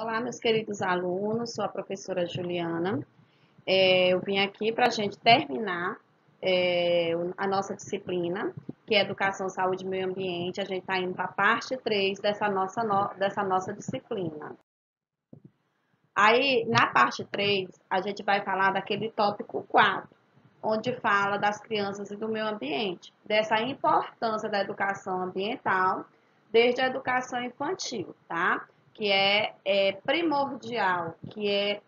Olá, meus queridos alunos, sou a professora Juliana. Eu vim aqui para a gente terminar a nossa disciplina, que é Educação, Saúde e Meio Ambiente. A gente está indo para a parte 3 dessa nossa disciplina. Aí, na parte 3, a gente vai falar daquele tópico 4, onde fala das crianças e do meio ambiente, dessa importância da educação ambiental, desde a educação infantil, tá? Que é primordial, que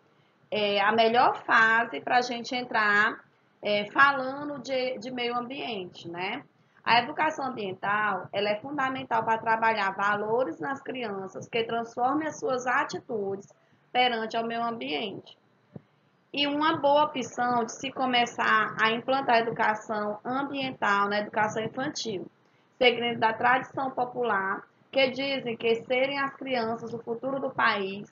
é a melhor fase para a gente entrar falando de meio ambiente, né? A educação ambiental, ela é fundamental para trabalhar valores nas crianças que transformem as suas atitudes perante ao meio ambiente. E uma boa opção de se começar a implantar a educação ambiental na educação infantil, seguindo da tradição popular, que dizem que serem as crianças o futuro do país,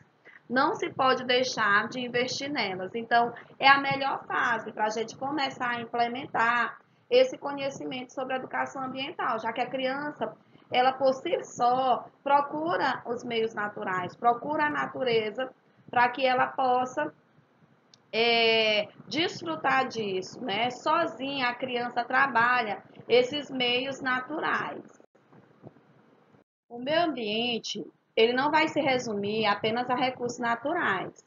não se pode deixar de investir nelas. Então, é a melhor fase para a gente começar a implementar esse conhecimento sobre a educação ambiental, já que a criança, ela por si só, procura os meios naturais, procura a natureza para que ela possa desfrutar disso, né? Sozinha a criança trabalha esses meios naturais. O meio ambiente, ele não vai se resumir apenas a recursos naturais,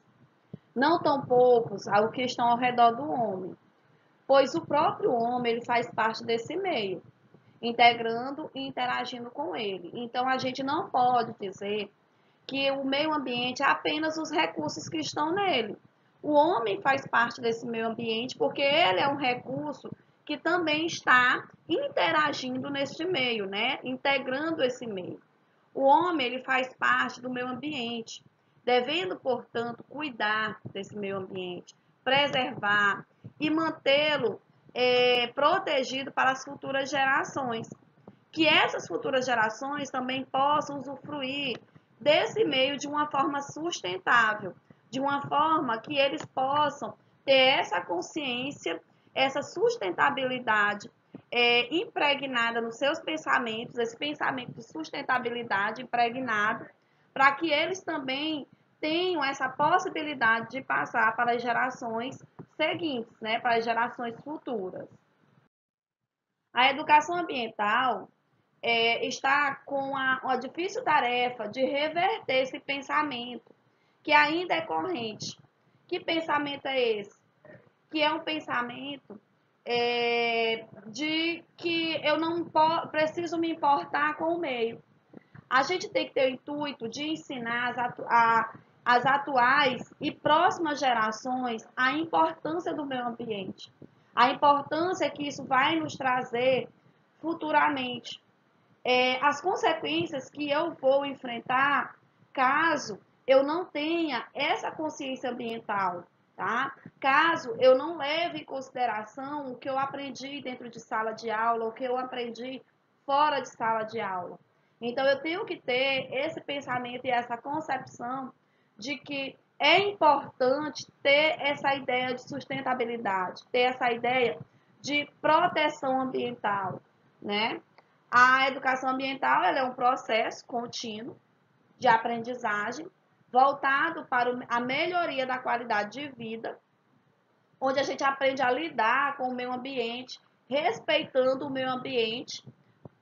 não tão poucos ao que estão ao redor do homem, pois o próprio homem ele faz parte desse meio, integrando e interagindo com ele. Então a gente não pode dizer que o meio ambiente é apenas os recursos que estão nele. O homem faz parte desse meio ambiente porque ele é um recurso que também está interagindo neste meio, né? Integrando esse meio. O homem ele faz parte do meio ambiente, devendo, portanto, cuidar desse meio ambiente, preservar e mantê-lo protegido para as futuras gerações. Que essas futuras gerações também possam usufruir desse meio de uma forma sustentável, de uma forma que eles possam ter essa consciência, essa sustentabilidade impregnada nos seus pensamentos, esse pensamento de sustentabilidade impregnado, para que eles também tenham essa possibilidade de passar para as gerações seguintes, né, para as gerações futuras. A educação ambiental está com a difícil tarefa de reverter esse pensamento, que ainda é corrente. Que pensamento é esse? Que é um pensamento de que eu não preciso me importar com o meio. A gente tem que ter o intuito de ensinar as atuais e próximas gerações a importância do meio ambiente, a importância que isso vai nos trazer futuramente, as consequências que eu vou enfrentar caso eu não tenha essa consciência ambiental, tá? Caso eu não leve em consideração o que eu aprendi dentro de sala de aula, o que eu aprendi fora de sala de aula. Então eu tenho que ter esse pensamento e essa concepção de que é importante ter essa ideia de sustentabilidade, ter essa ideia de proteção ambiental, né? A educação ambiental ela é um processo contínuo de aprendizagem voltado para a melhoria da qualidade de vida, onde a gente aprende a lidar com o meio ambiente, respeitando o meio ambiente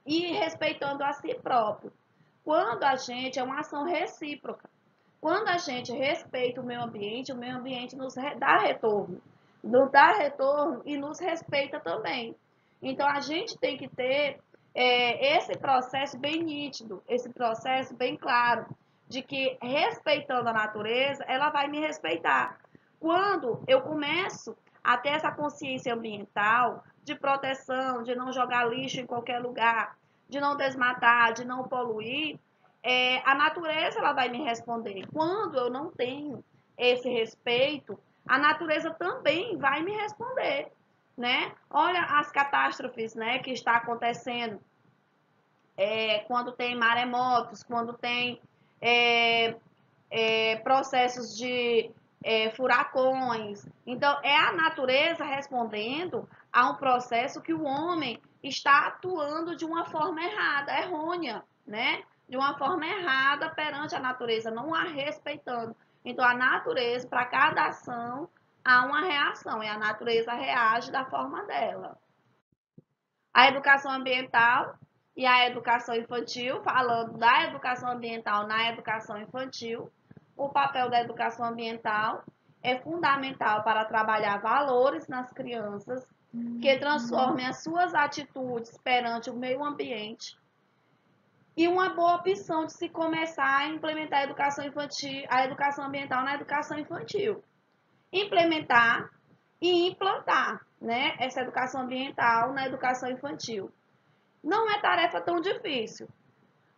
e respeitando a si próprio. Quando a gente é uma ação recíproca, quando a gente respeita o meio ambiente nos dá retorno, nos dá retorno e nos respeita também. Então a gente tem que ter esse processo bem nítido, esse processo bem claro, de que respeitando a natureza, ela vai me respeitar. Quando eu começo a ter essa consciência ambiental, de proteção, de não jogar lixo em qualquer lugar, de não desmatar, de não poluir, a natureza ela vai me responder. Quando eu não tenho esse respeito, a natureza também vai me responder, né? Olha as catástrofes, né, que está acontecendo quando tem maremotos, quando tem processos de furacões. Então, é a natureza respondendo a um processo que o homem está atuando de uma forma errada, errônea, né? de uma forma errada perante a natureza, não a respeitando. Então, a natureza, para cada ação, há uma reação, e a natureza reage da forma dela. A educação ambiental e a educação infantil, falando da educação ambiental na educação infantil, o papel da educação ambiental é fundamental para trabalhar valores nas crianças que transformem as suas atitudes perante o meio ambiente. E uma boa opção de se começar a implementar a educação infantil, a educação ambiental na educação infantil. Implementar e implantar, né, essa educação ambiental na educação infantil. Não é tarefa tão difícil,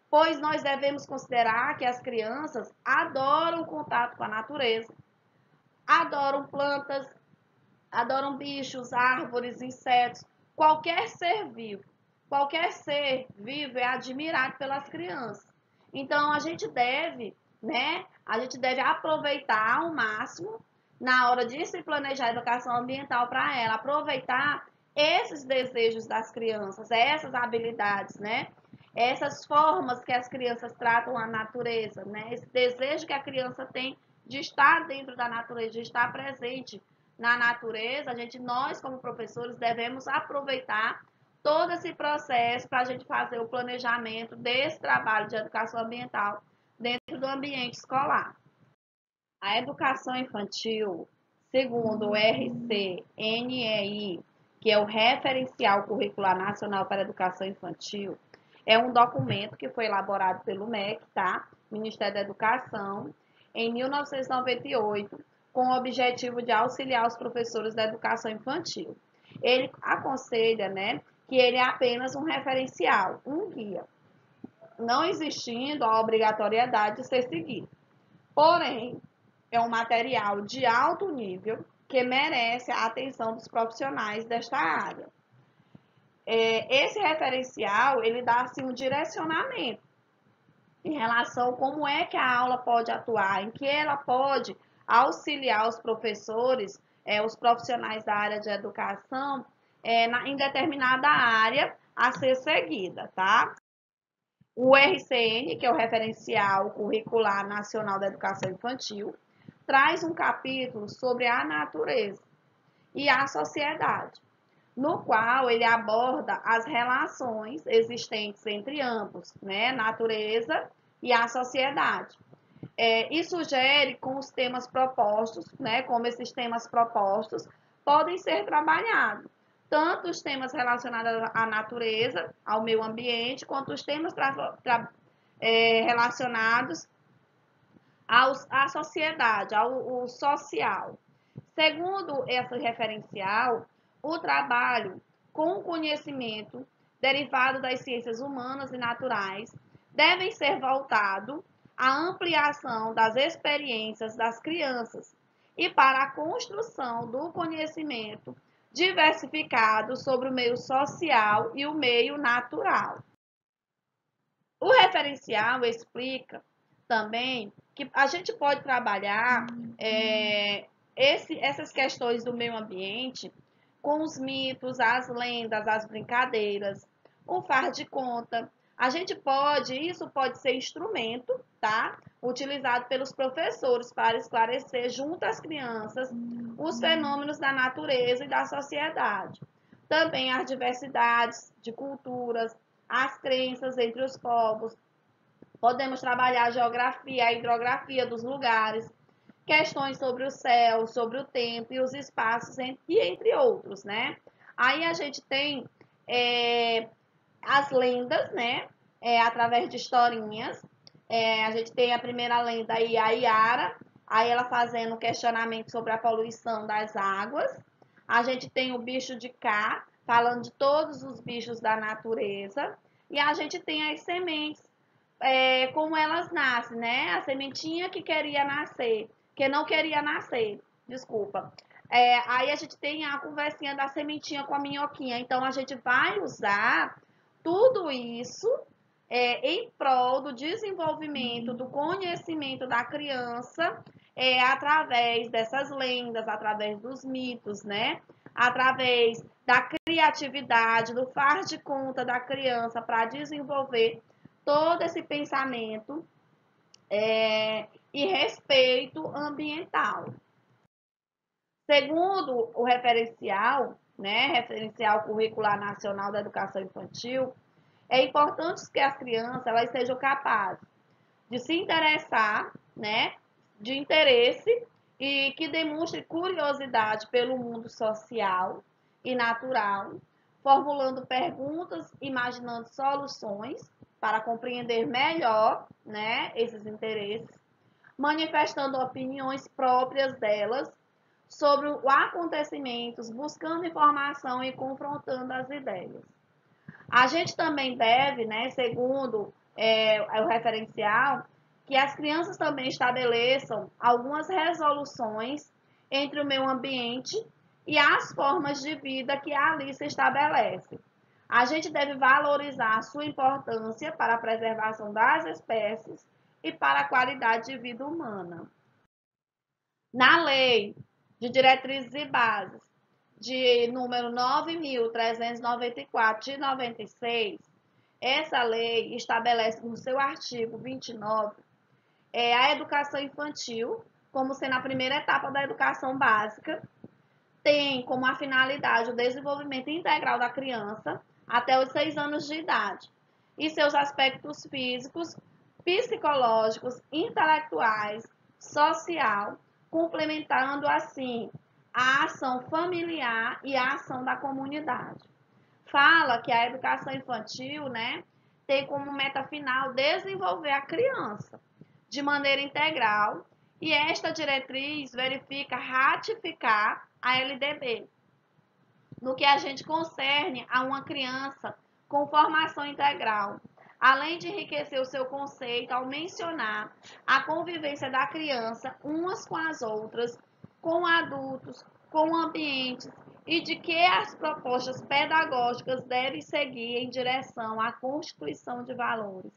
pois nós devemos considerar que as crianças adoram o contato com a natureza, adoram plantas, adoram bichos, árvores, insetos, qualquer ser vivo. Qualquer ser vivo é admirado pelas crianças. Então, a gente deve aproveitar ao máximo, na hora de se planejar a educação ambiental para ela, aproveitar esses desejos das crianças, essas habilidades, né? Essas formas que as crianças tratam a natureza, né? Esse desejo que a criança tem de estar dentro da natureza, de estar presente na natureza, nós como professores devemos aproveitar todo esse processo para a gente fazer o planejamento desse trabalho de educação ambiental dentro do ambiente escolar. A educação infantil, segundo o RCNEI, que é o Referencial Curricular Nacional para a Educação Infantil, é um documento que foi elaborado pelo MEC, tá? Ministério da Educação, em 1998, com o objetivo de auxiliar os professores da educação infantil. Ele aconselha, né, que ele é apenas um referencial, um guia, não existindo a obrigatoriedade de ser seguido. Porém, é um material de alto nível que merece a atenção dos profissionais desta área. Esse referencial, ele dá assim, um direcionamento em relação a como é que a aula pode atuar, em que ela pode auxiliar os professores, os profissionais da área de educação, em determinada área a ser seguida, tá? O RCN, que é o Referencial Curricular Nacional da Educação Infantil, traz um capítulo sobre a natureza e a sociedade, no qual ele aborda as relações existentes entre ambos, né, natureza e a sociedade. E sugere com os temas propostos, né, como esses temas propostos podem ser trabalhados, tanto os temas relacionados à natureza, ao meio ambiente, quanto os temas relacionados à sociedade, ao social. Segundo esse referencial, o trabalho com conhecimento derivado das ciências humanas e naturais devem ser voltado à ampliação das experiências das crianças e para a construção do conhecimento diversificado sobre o meio social e o meio natural. O referencial explica também que a gente pode trabalhar essas questões do meio ambiente com os mitos, as lendas, as brincadeiras, o faz de conta. Isso pode ser instrumento, tá? Utilizado pelos professores para esclarecer junto às crianças os fenômenos da natureza e da sociedade. Também as diversidades de culturas, as crenças entre os povos. Podemos trabalhar a geografia, a hidrografia dos lugares, questões sobre o céu, sobre o tempo e os espaços, e entre outros, né? Aí a gente tem as lendas, né? Através de historinhas. A gente tem a primeira lenda aí, a Iara, aí ela fazendo questionamento sobre a poluição das águas. A gente tem o bicho de Cá, falando de todos os bichos da natureza. E a gente tem as sementes, como elas nascem, né? A sementinha que queria nascer, que não queria nascer, desculpa. Aí a gente tem a conversinha da sementinha com a minhoquinha. Então, a gente vai usar tudo isso em prol do desenvolvimento, do conhecimento da criança, através dessas lendas, através dos mitos, né? Através da criatividade, do faz de conta da criança para desenvolver todo esse pensamento e respeito ambiental. Segundo o referencial, né, referencial curricular nacional da educação infantil, é importante que as crianças elas sejam capazes de se interessar, né, de interesse e que demonstre curiosidade pelo mundo social e natural, formulando perguntas, imaginando soluções para compreender melhor, né, esses interesses, manifestando opiniões próprias delas sobre os acontecimentos, buscando informação e confrontando as ideias. A gente também deve, né, segundo o referencial, que as crianças também estabeleçam algumas resoluções entre o meio ambiente e as formas de vida que ali se estabelece. A gente deve valorizar a sua importância para a preservação das espécies e para a qualidade de vida humana. Na Lei de Diretrizes e Bases de número 9.394 de 96, essa lei estabelece no seu artigo 29 a educação infantil como sendo a primeira etapa da educação básica, tem como a finalidade o desenvolvimento integral da criança até os 6 anos de idade e seus aspectos físicos, psicológicos, intelectuais, social, complementando assim a ação familiar e a ação da comunidade. Fala que a educação infantil, né, tem como meta final desenvolver a criança de maneira integral e esta diretriz verifica ratificar a LDB no que a gente concerne a uma criança com formação integral, além de enriquecer o seu conceito ao mencionar a convivência da criança umas com as outras, com adultos, com ambientes e de que as propostas pedagógicas devem seguir em direção à constituição de valores.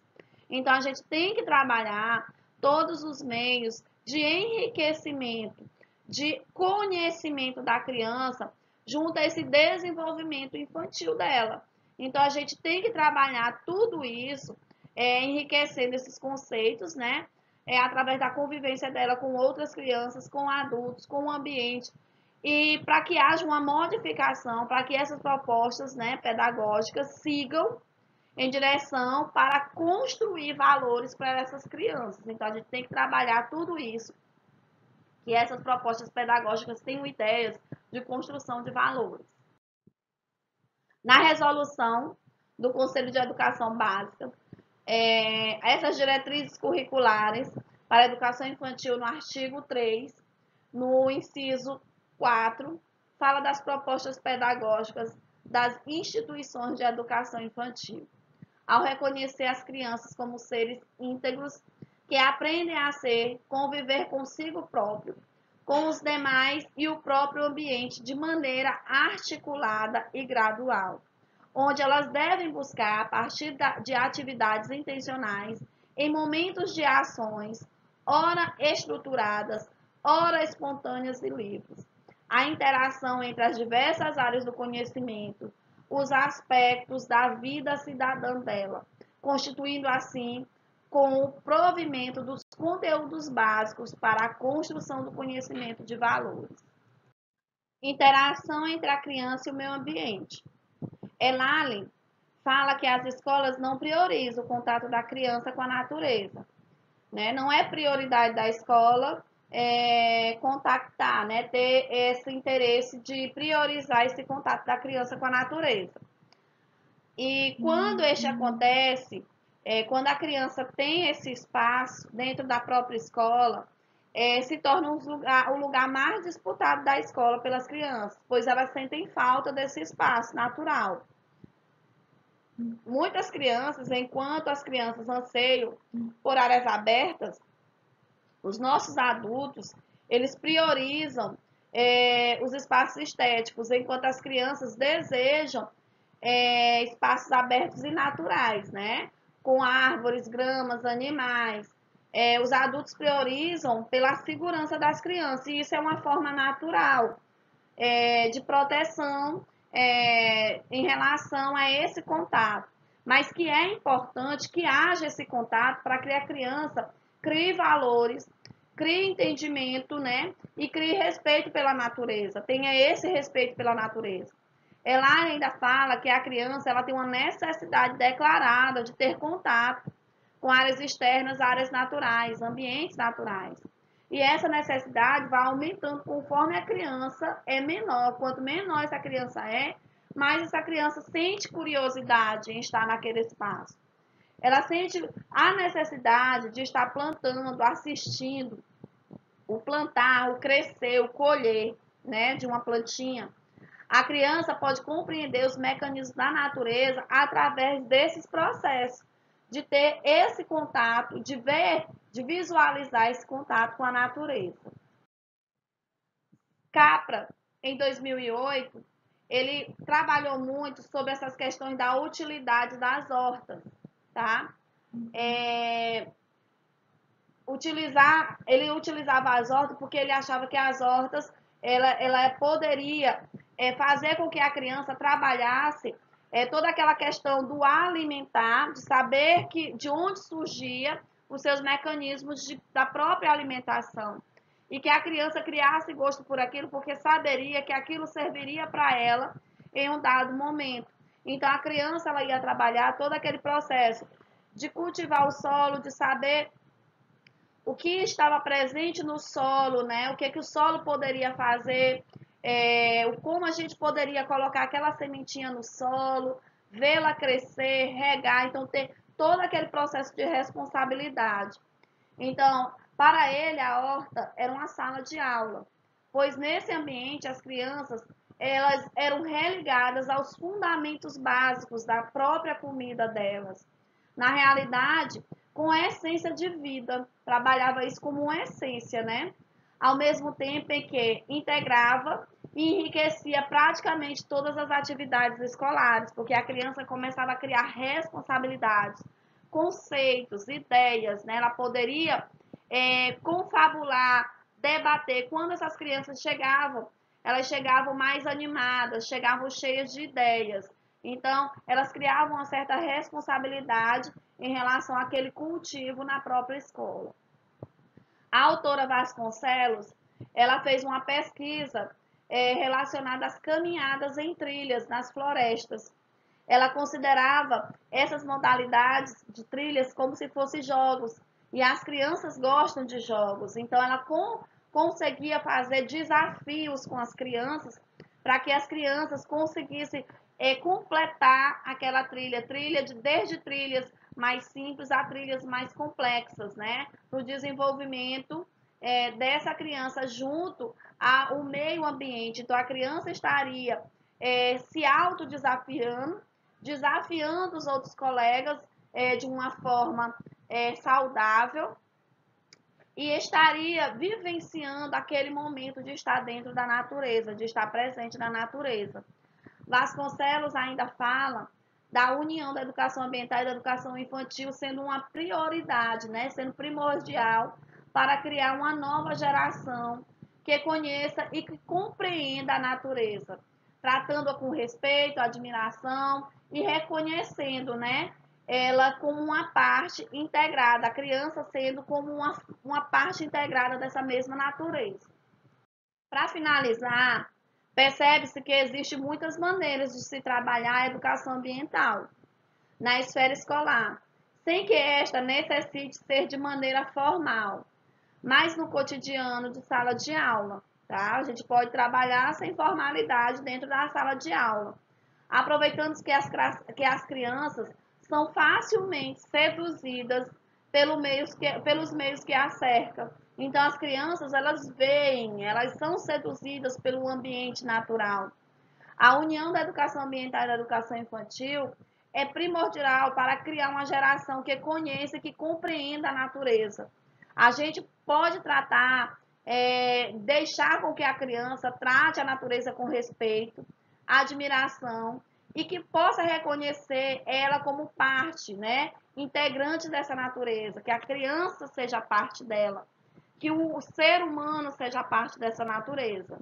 Então, a gente tem que trabalhar todos os meios de enriquecimento, de conhecimento da criança junto a esse desenvolvimento infantil dela. Então, a gente tem que trabalhar tudo isso, enriquecendo esses conceitos, né? Através da convivência dela com outras crianças, com adultos, com o ambiente, e para que haja uma modificação, para que essas propostas, né, pedagógicas sigam em direção para construir valores para essas crianças. Então, a gente tem que trabalhar tudo isso, que essas propostas pedagógicas tenham ideias de construção de valores. Na resolução do Conselho de Educação Básica, essas diretrizes curriculares para a educação infantil no artigo 3, no inciso 4, fala das propostas pedagógicas das instituições de educação infantil, ao reconhecer as crianças como seres íntegros que aprendem a ser, conviver consigo próprio, com os demais e o próprio ambiente de maneira articulada e gradual, onde elas devem buscar, a partir de atividades intencionais, em momentos de ações, ora estruturadas, ora espontâneas e livres, a interação entre as diversas áreas do conhecimento, os aspectos da vida cidadã dela, constituindo assim com o provimento dos conteúdos básicos para a construção do conhecimento de valores. Interação entre a criança e o meio ambiente. Elalen fala que as escolas não priorizam o contato da criança com a natureza, né? Não é prioridade da escola contactar, né? Ter esse interesse de priorizar esse contato da criança com a natureza. E quando este acontece, quando a criança tem esse espaço dentro da própria escola, se torna o lugar mais disputado da escola pelas crianças, pois elas sentem falta desse espaço natural. Muitas crianças, enquanto as crianças anseiam por áreas abertas, os nossos adultos, eles priorizam os espaços estéticos, enquanto as crianças desejam espaços abertos e naturais, né? Com árvores, gramas, animais. Os adultos priorizam pela segurança das crianças, e isso é uma forma natural de proteção em relação a esse contato. mas que é importante que haja esse contato para que a criança crie valores, crie entendimento, né? E crie respeito pela natureza, tenha esse respeito pela natureza. Ela ainda fala que a criança ela tem uma necessidade declarada de ter contato com áreas externas, áreas naturais, ambientes naturais. E essa necessidade vai aumentando conforme a criança é menor. Quanto menor essa criança é, mais essa criança sente curiosidade em estar naquele espaço. Ela sente a necessidade de estar plantando, assistindo o plantar, o crescer, o colher, né, de uma plantinha. A criança pode compreender os mecanismos da natureza através desses processos, de ter esse contato, de ver, de visualizar esse contato com a natureza. Capra, em 2008, ele trabalhou muito sobre essas questões da utilidade das hortas, tá? Ele utilizava as hortas porque ele achava que as hortas ela poderia fazer com que a criança trabalhasse toda aquela questão do alimentar, de saber de onde surgia os seus mecanismos da própria alimentação. E que a criança criasse gosto por aquilo porque saberia que aquilo serviria para ela em um dado momento. Então a criança ela ia trabalhar todo aquele processo de cultivar o solo, de saber o que estava presente no solo, né? O que o solo poderia fazer, como a gente poderia colocar aquela sementinha no solo, vê-la crescer, regar, então ter todo aquele processo de responsabilidade. Então, para ele, a horta era uma sala de aula, pois nesse ambiente as crianças elas eram religadas aos fundamentos básicos da própria comida delas. Na realidade, com a essência de vida, trabalhava isso como uma essência, né? Ao mesmo tempo em que integrava e enriquecia praticamente todas as atividades escolares, porque a criança começava a criar responsabilidades, conceitos, ideias, né? Ela poderia confabular, debater. Quando essas crianças chegavam, elas chegavam mais animadas, chegavam cheias de ideias. Então, elas criavam uma certa responsabilidade em relação àquele cultivo na própria escola. A autora Vasconcelos, ela fez uma pesquisa relacionada às caminhadas em trilhas nas florestas. Ela considerava essas modalidades de trilhas como se fossem jogos, e as crianças gostam de jogos, então ela conseguia fazer desafios com as crianças para que as crianças conseguissem completar aquela desde trilhas mais simples a trilhas mais complexas, né? No desenvolvimento dessa criança junto ao meio ambiente. Então, a criança estaria se autodesafiando, desafiando os outros colegas de uma forma saudável e estaria vivenciando aquele momento de estar dentro da natureza, de estar presente na natureza. Vasconcelos ainda fala da união da educação ambiental e da educação infantil sendo uma prioridade, né? Sendo primordial para criar uma nova geração que conheça e que compreenda a natureza, tratando-a com respeito, admiração e reconhecendo, né? Ela como uma parte integrada, a criança sendo como uma parte integrada dessa mesma natureza. Para finalizar, percebe-se que existem muitas maneiras de se trabalhar a educação ambiental na esfera escolar, sem que esta necessite ser de maneira formal, mas no cotidiano de sala de aula, tá? A gente pode trabalhar sem formalidade dentro da sala de aula, aproveitando que as crianças são facilmente seduzidas pelos meios que a cercam. Então, as crianças, elas veem, elas são seduzidas pelo ambiente natural. A união da educação ambiental e da educação infantil é primordial para criar uma geração que conheça e que compreenda a natureza. A gente pode tratar, deixar com que a criança trate a natureza com respeito, admiração e que possa reconhecer ela como parte, né, integrante dessa natureza, que a criança seja parte dela, que o ser humano seja parte dessa natureza.